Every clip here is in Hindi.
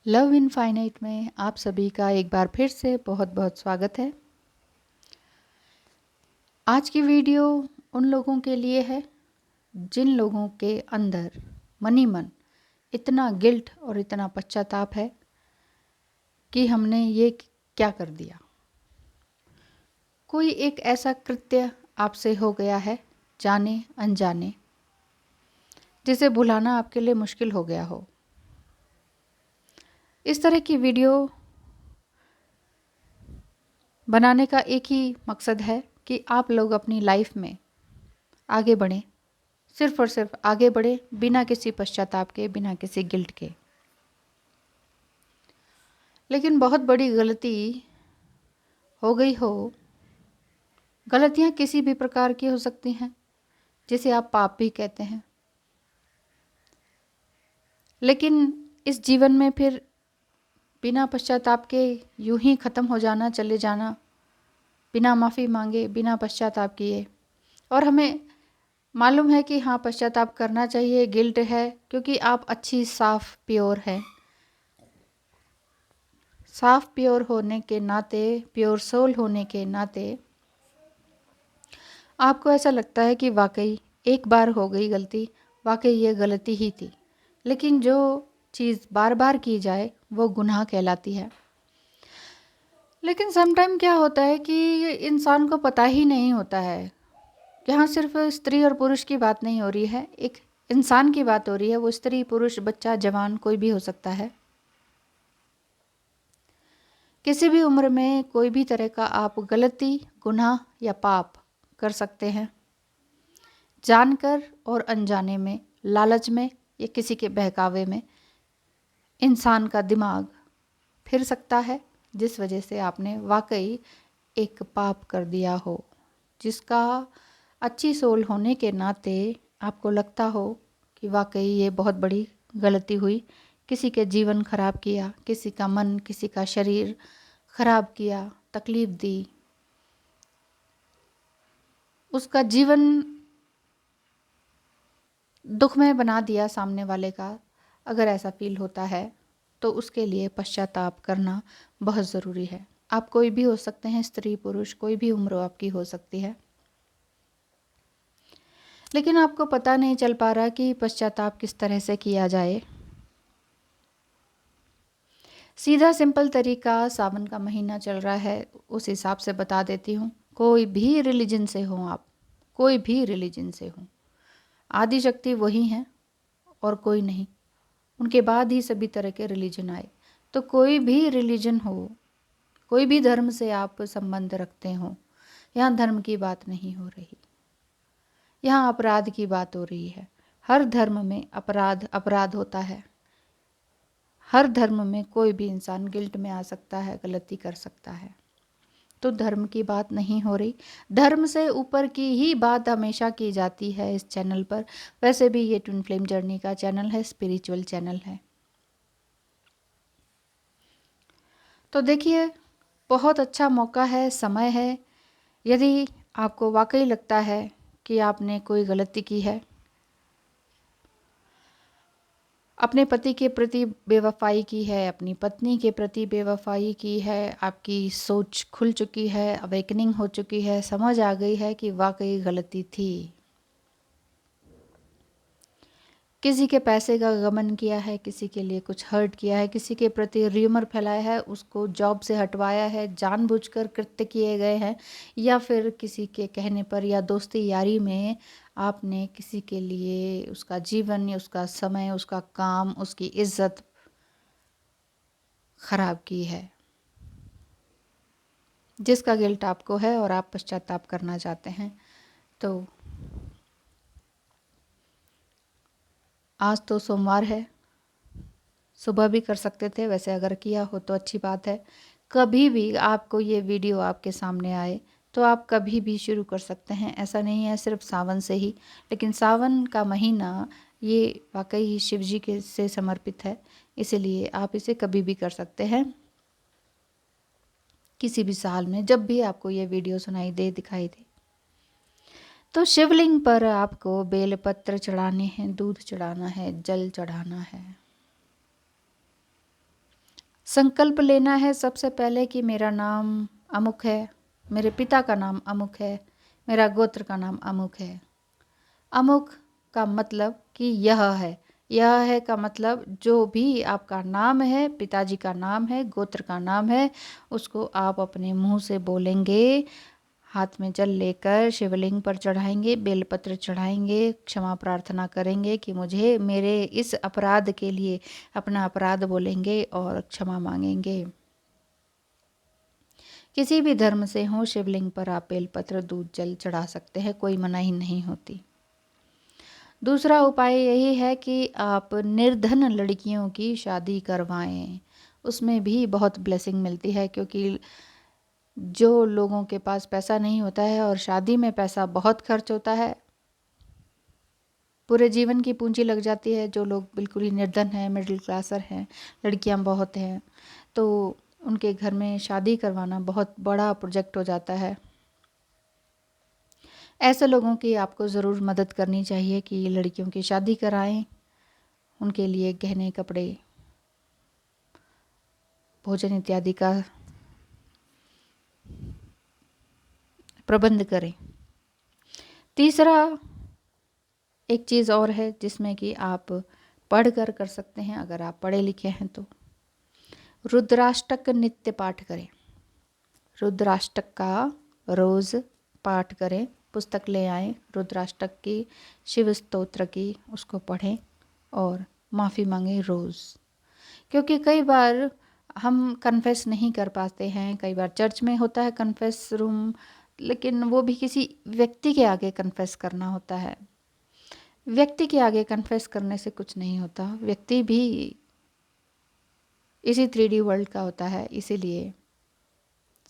लव इनफाइनाइट में आप सभी का एक बार फिर से बहुत बहुत स्वागत है। आज की वीडियो उन लोगों के लिए है जिन लोगों के अंदर मनी मन इतना गिल्ट और इतना पश्चाताप है कि हमने ये क्या कर दिया। कोई एक ऐसा कृत्य आपसे हो गया है जाने अनजाने, जिसे भुलाना आपके लिए मुश्किल हो गया हो। इस तरह की वीडियो बनाने का एक ही मकसद है कि आप लोग अपनी लाइफ में आगे बढ़ें, सिर्फ और सिर्फ आगे बढ़े, बिना किसी पश्चाताप के, बिना किसी गिल्ट के। लेकिन बहुत बड़ी गलती हो गई हो। गलतियां किसी भी प्रकार की हो सकती हैं, जिसे आप पाप भी कहते हैं। लेकिन इस जीवन में फिर बिना पश्चाताप के यूं ही ख़त्म हो जाना, चले जाना, बिना माफ़ी मांगे, बिना पश्चाताप किए। और हमें मालूम है कि हाँ, पश्चाताप करना चाहिए, गिल्ट है, क्योंकि आप अच्छी, साफ, प्योर हैं। साफ प्योर होने के नाते, प्योर सोल होने के नाते आपको ऐसा लगता है कि वाकई एक बार हो गई गलती, वाकई ये गलती ही थी। लेकिन जो चीज़ बार बार की जाए वो गुनाह कहलाती है। लेकिन सम टाइम क्या होता है कि इंसान को पता ही नहीं होता है। यहाँ सिर्फ स्त्री और पुरुष की बात नहीं हो रही है, एक इंसान की बात हो रही है। वो स्त्री, पुरुष, बच्चा, जवान, कोई भी हो सकता है। किसी भी उम्र में कोई भी तरह का आप गलती, गुनाह या पाप कर सकते हैं। जानकर और अनजाने में, लालच में या किसी के बहकावे में इंसान का दिमाग फिर सकता है, जिस वजह से आपने वाकई एक पाप कर दिया हो, जिसका अच्छी सोल होने के नाते आपको लगता हो कि वाकई ये बहुत बड़ी गलती हुई। किसी के जीवन खराब किया, किसी का मन, किसी का शरीर खराब किया, तकलीफ दी, उसका जीवन दुखमय बना दिया सामने वाले का। अगर ऐसा फील होता है तो उसके लिए पश्चाताप करना बहुत ज़रूरी है। आप कोई भी हो सकते हैं, स्त्री, पुरुष, कोई भी उम्र आपकी हो सकती है। लेकिन आपको पता नहीं चल पा रहा कि पश्चाताप किस तरह से किया जाए। सीधा सिंपल तरीका, सावन का महीना चल रहा है, उस हिसाब से बता देती हूँ। कोई भी रिलीजन से हो आप, कोई भी रिलीजन से हो, आदि शक्ति वही हैं और कोई नहीं। उनके बाद ही सभी तरह के रिलीजन आए। तो कोई भी रिलीजन हो, कोई भी धर्म से आप संबंध रखते हो, यहाँ धर्म की बात नहीं हो रही, यहाँ अपराध की बात हो रही है। हर धर्म में अपराध अपराध होता है। हर धर्म में कोई भी इंसान गिल्ट में आ सकता है, गलती कर सकता है। तो धर्म की बात नहीं हो रही, धर्म से ऊपर की ही बात हमेशा की जाती है इस चैनल पर। वैसे भी ये ट्विन फ्लेम जर्नी का चैनल है, स्पिरिचुअल चैनल है। तो देखिए, बहुत अच्छा मौका है, समय है। यदि आपको वाकई लगता है कि आपने कोई गलती की है, अपने पति के प्रति बेवफाई की है, अपनी पत्नी के प्रति बेवफाई की है, आपकी सोच खुल चुकी है, अवेकनिंग हो चुकी है, समझ आ गई है कि वाकई गलती थी, किसी के पैसे का गबन किया है, किसी के लिए कुछ हर्ट किया है, किसी के प्रति र्यूमर फैलाया है, उसको जॉब से हटवाया है, जानबूझकर कृत्य किए गए हैं, या फिर किसी के कहने पर या दोस्ती यारी में आपने किसी के लिए उसका जीवन या उसका समय, उसका काम, उसकी इज्जत खराब की है, जिसका गिल्ट आपको है और आप पश्चाताप करना चाहते हैं। तो आज तो सोमवार है, सुबह भी कर सकते थे, वैसे अगर किया हो तो अच्छी बात है। कभी भी आपको ये वीडियो आपके सामने आए तो आप कभी भी शुरू कर सकते हैं। ऐसा नहीं है सिर्फ सावन से ही, लेकिन सावन का महीना ये वाकई ही शिव जी के से समर्पित है, इसलिए आप इसे कभी भी कर सकते हैं, किसी भी साल में, जब भी आपको ये वीडियो सुनाई दे, दिखाई दे। तो शिवलिंग पर आपको बेलपत्र चढ़ाने हैं, दूध चढ़ाना है, जल चढ़ाना है। संकल्प लेना है सबसे पहले कि मेरा नाम अमुक है, मेरे पिता का नाम अमुक है, मेरा गोत्र का नाम अमुक है। अमुक का मतलब कि यह है का मतलब जो भी आपका नाम है, पिताजी का नाम है, गोत्र का नाम है, उसको आप अपने मुंह से बोलेंगे, हाथ में जल लेकर शिवलिंग पर चढ़ाएंगे, बेलपत्र चढ़ाएंगे, क्षमा प्रार्थना करेंगे कि मुझे मेरे इस अपराध के लिए अपना अपराध बोलेंगे और क्षमा मांगेंगे। किसी भी धर्म से हो, शिवलिंग पर आप बेलपत्र दूध जल चढ़ा सकते हैं, कोई मनाही नहीं होती। दूसरा उपाय यही है कि आप निर्धन लड़कियों की शादी करवाएं, उसमें भी बहुत ब्लेसिंग मिलती है, क्योंकि जो लोगों के पास पैसा नहीं होता है और शादी में पैसा बहुत खर्च होता है, पूरे जीवन की पूंजी लग जाती है। जो लोग बिल्कुल ही निर्धन हैं, मिडिल क्लासर हैं, लड़कियां बहुत हैं, तो उनके घर में शादी करवाना बहुत बड़ा प्रोजेक्ट हो जाता है। ऐसे लोगों की आपको ज़रूर मदद करनी चाहिए कि लड़कियों की शादी कराएं, उनके लिए गहने, कपड़े, भोजन इत्यादि का प्रबंध करें। तीसरा एक चीज़ और है जिसमें कि आप पढ़ कर सकते हैं, अगर आप पढ़े लिखे हैं तो। रुद्राष्टक नित्य पाठ करें, रुद्राष्टक का रोज़ पाठ करें, पुस्तक ले आएं रुद्राष्टक की, शिव स्तोत्र की, उसको पढ़ें और माफ़ी मांगें रोज़। क्योंकि कई बार हम कन्फेस नहीं कर पाते हैं, कई बार चर्च में होता है कन्फेस रूम, लेकिन वो भी किसी व्यक्ति के आगे कन्फेस करना होता है। व्यक्ति के आगे कन्फेस करने से कुछ नहीं होता, व्यक्ति भी इसी 3D वर्ल्ड का होता है, इसीलिए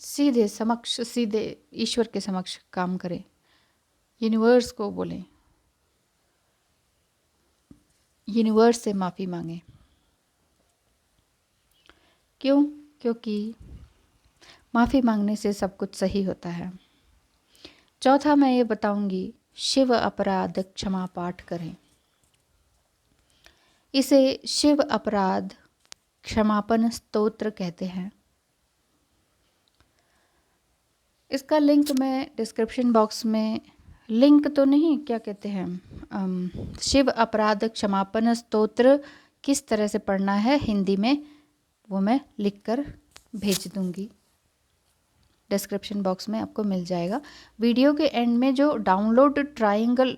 सीधे ईश्वर के समक्ष काम करें, यूनिवर्स को बोलें, यूनिवर्स से माफ़ी मांगें। क्यों? क्योंकि माफ़ी मांगने से सब कुछ सही होता है। चौथा मैं ये बताऊंगी, शिव अपराध क्षमा पाठ करें। इसे शिव अपराध क्षमापन स्तोत्र कहते हैं। इसका लिंक मैं डिस्क्रिप्शन बॉक्स में, लिंक तो नहीं, क्या कहते हैं, शिव अपराध क्षमापन स्तोत्र किस तरह से पढ़ना है हिंदी में, वो मैं लिखकर भेज दूंगी। डिस्क्रिप्शन बॉक्स में आपको मिल जाएगा। वीडियो के एंड में जो डाउनलोड ट्रायंगल,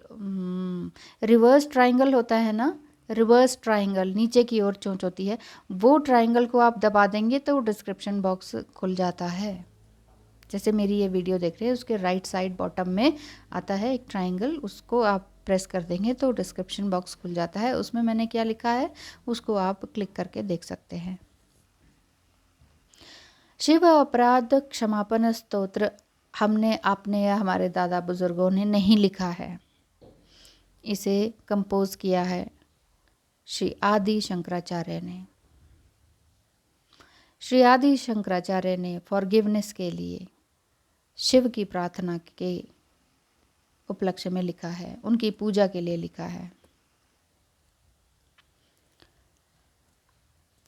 रिवर्स ट्रायंगल होता है ना, रिवर्स ट्रायंगल नीचे की ओर चोंच होती है, वो ट्रायंगल को आप दबा देंगे तो डिस्क्रिप्शन बॉक्स खुल जाता है। जैसे मेरी ये वीडियो देख रहे हैं, उसके राइट साइड बॉटम में आता है एक ट्रायंगल, उसको आप प्रेस कर देंगे तो डिस्क्रिप्शन बॉक्स खुल जाता है। उसमें मैंने क्या लिखा है उसको आप क्लिक करके देख सकते हैं। शिव अपराध क्षमापन स्तोत्र हमने, आपने या हमारे दादा बुजुर्गों ने नहीं लिखा है, इसे कंपोज किया है श्री आदि शंकराचार्य ने। श्री आदि शंकराचार्य ने फॉरगिवनेस के लिए, शिव की प्रार्थना के उपलक्ष्य में लिखा है, उनकी पूजा के लिए लिखा है।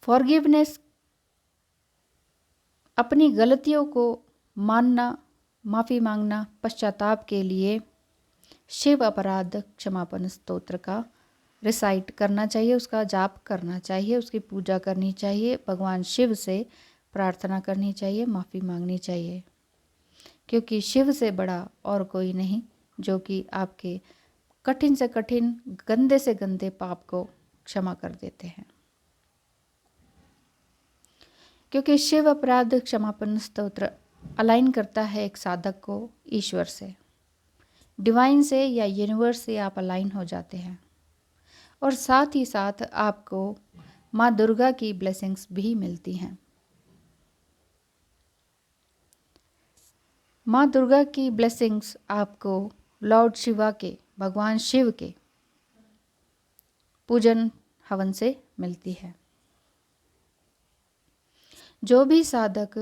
फॉरगिवनेस अपनी गलतियों को मानना, माफ़ी मांगना, पश्चाताप के लिए शिव अपराध क्षमापन स्तोत्र का रिसाइट करना चाहिए, उसका जाप करना चाहिए, उसकी पूजा करनी चाहिए, भगवान शिव से प्रार्थना करनी चाहिए, माफ़ी मांगनी चाहिए, क्योंकि शिव से बड़ा और कोई नहीं जो कि आपके कठिन से कठिन, गंदे से गंदे पाप को क्षमा कर देते हैं। क्योंकि शिव अपराध क्षमापन स्तोत्र अलाइन करता है एक साधक को ईश्वर से, डिवाइन से या यूनिवर्स से आप अलाइन हो जाते हैं, और साथ ही साथ आपको माँ दुर्गा की ब्लेसिंग्स भी मिलती हैं। माँ दुर्गा की ब्लेसिंग्स आपको लॉर्ड शिवा के, भगवान शिव के पूजन हवन से मिलती है। जो भी साधक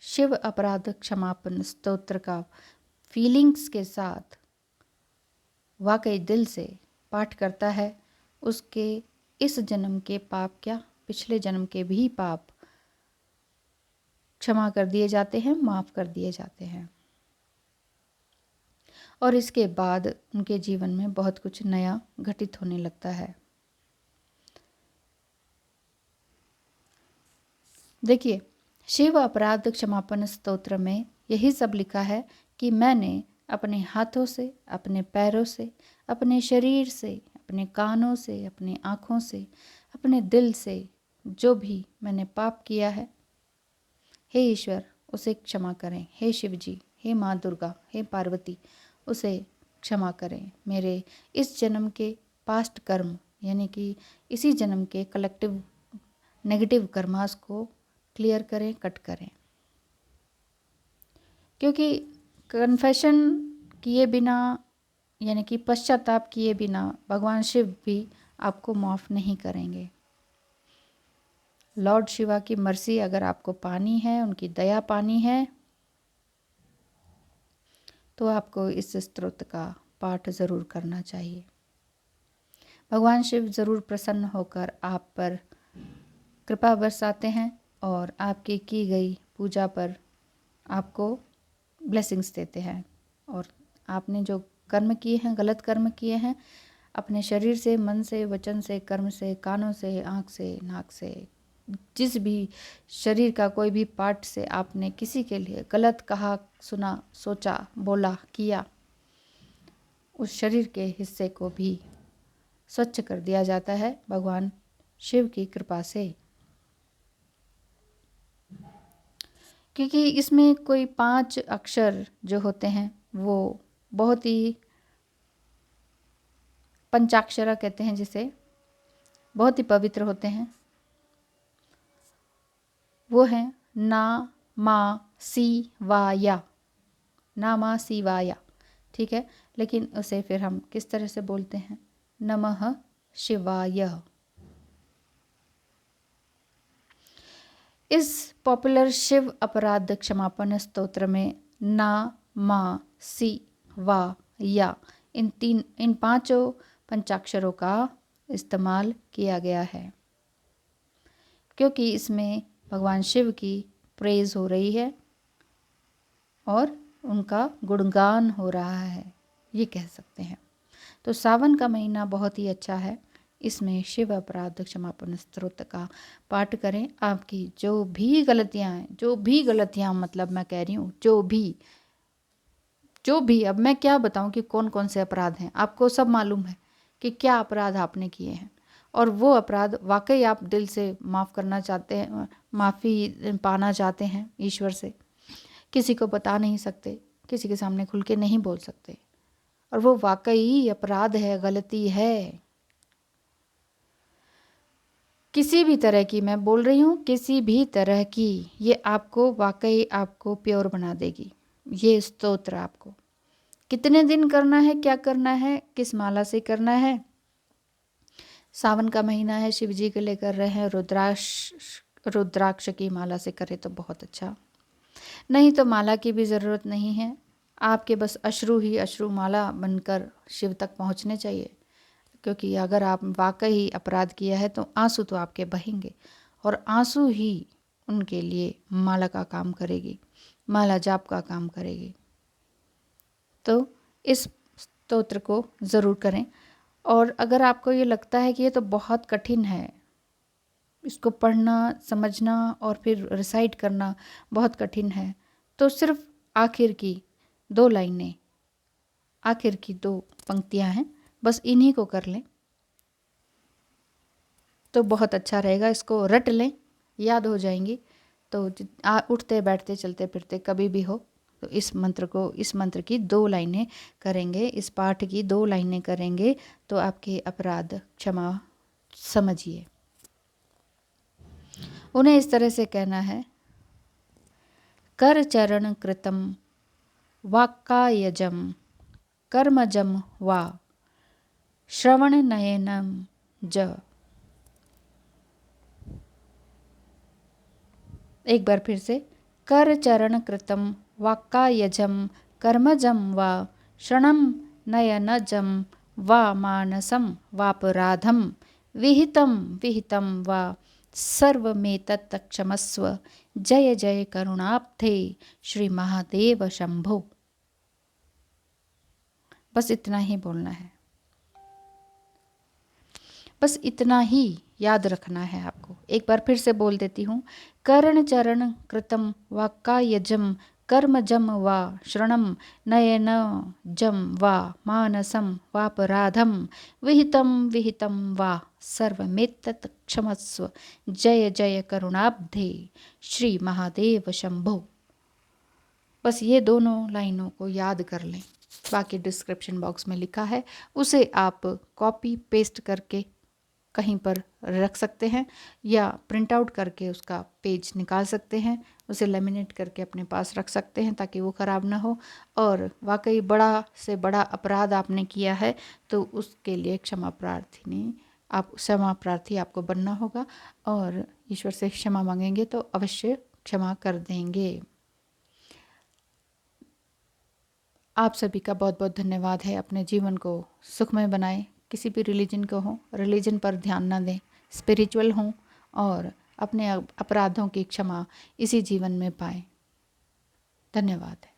शिव अपराध क्षमापन स्तोत्र का फीलिंग्स के साथ वाकई दिल से पाठ करता है, उसके इस जन्म के पाप क्या, पिछले जन्म के भी पाप क्षमा कर दिए जाते हैं, माफ़ कर दिए जाते हैं। और इसके बाद उनके जीवन में बहुत कुछ नया घटित होने लगता है। देखिए, शिव अपराध क्षमापण स्तोत्र में यही सब लिखा है कि मैंने अपने हाथों से, अपने पैरों से, अपने शरीर से, अपने कानों से, अपनी आँखों से, अपने दिल से जो भी मैंने पाप किया है, हे ईश्वर उसे क्षमा करें। हे शिव जी, हे माँ दुर्गा, हे पार्वती, उसे क्षमा करें। मेरे इस जन्म के पास्ट कर्म यानी कि इसी जन्म के कलेक्टिव नेगेटिव कर्मास को क्लियर करें, कट करें। क्योंकि कन्फेशन किए बिना यानी कि पश्चाताप किए बिना भगवान शिव भी आपको माफ़ नहीं करेंगे। लॉर्ड शिवा की मर्सी अगर आपको पानी है, उनकी दया पानी है, तो आपको इस स्तोत्र का पाठ ज़रूर करना चाहिए। भगवान शिव ज़रूर प्रसन्न होकर आप पर कृपा बरसाते हैं और आपकी की गई पूजा पर आपको ब्लेसिंग्स देते हैं। और आपने जो कर्म किए हैं, गलत कर्म किए हैं, अपने शरीर से, मन से, वचन से, कर्म से, कानों से, आँख से, नाक से, जिस भी शरीर का कोई भी पार्ट से आपने किसी के लिए गलत कहा, सुना, सोचा, बोला, किया, उस शरीर के हिस्से को भी स्वच्छ कर दिया जाता है भगवान शिव की कृपा से। क्योंकि इसमें कोई 5 अक्षर जो होते हैं वो बहुत ही पंचाक्षरा कहते हैं जिसे, बहुत ही पवित्र होते हैं। वो हैं ना, मा, सी, वा, या। ना, मा, सी, वा, या, ठीक है। लेकिन उसे फिर हम किस तरह से बोलते हैं? नमः शिवाय। इस पॉपुलर शिव अपराध क्षमापण स्तोत्र में ना, मा, सी, वा, या इन 5 पंचाक्षरों का इस्तेमाल किया गया है, क्योंकि इसमें भगवान शिव की प्रेज हो रही है और उनका गुणगान हो रहा है, ये कह सकते हैं। तो सावन का महीना बहुत ही अच्छा है। इसमें शिव अपराध क्षमापण स्तोत्र का पाठ करें। आपकी जो भी गलतियां हैं, जो भी गलतियां मतलब मैं कह रही हूँ, जो भी अब मैं क्या बताऊं कि कौन कौन से अपराध हैं, आपको सब मालूम है कि क्या अपराध आपने किए हैं। और वो अपराध वाकई आप दिल से माफ़ करना चाहते हैं, माफ़ी पाना चाहते हैं ईश्वर से, किसी को बता नहीं सकते, किसी के सामने खुल के नहीं बोल सकते, और वो वाकई अपराध है, गलती है, किसी भी तरह की, मैं बोल रही हूँ किसी भी तरह की, ये आपको वाकई आपको प्योर बना देगी। ये स्तोत्र आपको कितने दिन करना है, क्या करना है, किस माला से करना है? सावन का महीना है, शिव जी के लिए कर रहे हैं, रुद्राक्ष की माला से करें तो बहुत अच्छा। नहीं तो माला की भी ज़रूरत नहीं है, आपके बस अश्रु ही अश्रु माला बनकर शिव तक पहुँचने चाहिए। क्योंकि अगर आप वाकई अपराध किया है तो आंसू तो आपके बहेंगे, और आंसू ही उनके लिए माला का काम करेगी, माला जाप का काम करेगी। तो इस स्तोत्र को ज़रूर करें। और अगर आपको ये लगता है कि ये तो बहुत कठिन है, इसको पढ़ना, समझना और फिर रिसाइट करना बहुत कठिन है, तो सिर्फ आखिर की 2 लाइनें, आखिर की 2 पंक्तियां हैं, बस इन्हीं को कर लें तो बहुत अच्छा रहेगा। इसको रट लें, याद हो जाएंगी। तो उठते बैठते चलते फिरते कभी भी हो तो इस मंत्र की 2 लाइनें करेंगे, इस पाठ की 2 लाइनें करेंगे तो आपके अपराध क्षमा समझिए। उन्हें इस तरह से कहना है, कर चरण कृतम वाक्कायजम कर्मजम वा श्रवण नयनम ज। एक बार फिर से, कर चरण कृतम वाक्कायजम कर्मजम वा श्रणम नयनजम वा मानसम वापराधम विहितम विहितम वा सर्वमेतत् क्षमस्व, जय जय करुणाब्धे श्री महादेव शंभो। बस इतना ही बोलना है, बस इतना ही याद रखना है आपको। एक बार फिर से बोल देती हूँ। करण चरण कृतम वाक्कायजम कर्मजम वा श्रणम नयन जम वा मानसम वापराधम विहितम विहितम वा सर्वमेतत् क्षमस्व, जय जय करुणाब्धे श्री महादेव शंभो। बस ये दोनों लाइनों को याद कर लें। बाकी डिस्क्रिप्शन बॉक्स में लिखा है, उसे आप कॉपी पेस्ट करके कहीं पर रख सकते हैं या प्रिंट आउट करके उसका पेज निकाल सकते हैं, उसे लेमिनेट करके अपने पास रख सकते हैं ताकि वो ख़राब ना हो। और वाकई बड़ा से बड़ा अपराध आपने किया है तो उसके लिए क्षमा प्रार्थी आपको बनना होगा और ईश्वर से क्षमा मांगेंगे तो अवश्य क्षमा कर देंगे। आप सभी का बहुत बहुत धन्यवाद है। अपने जीवन को सुखमय बनाएं। किसी भी रिलीजन को हो, रिलीजन पर ध्यान ना दें, स्पिरिचुअल हों और अपने अपराधों की क्षमा इसी जीवन में पाएं। धन्यवाद है।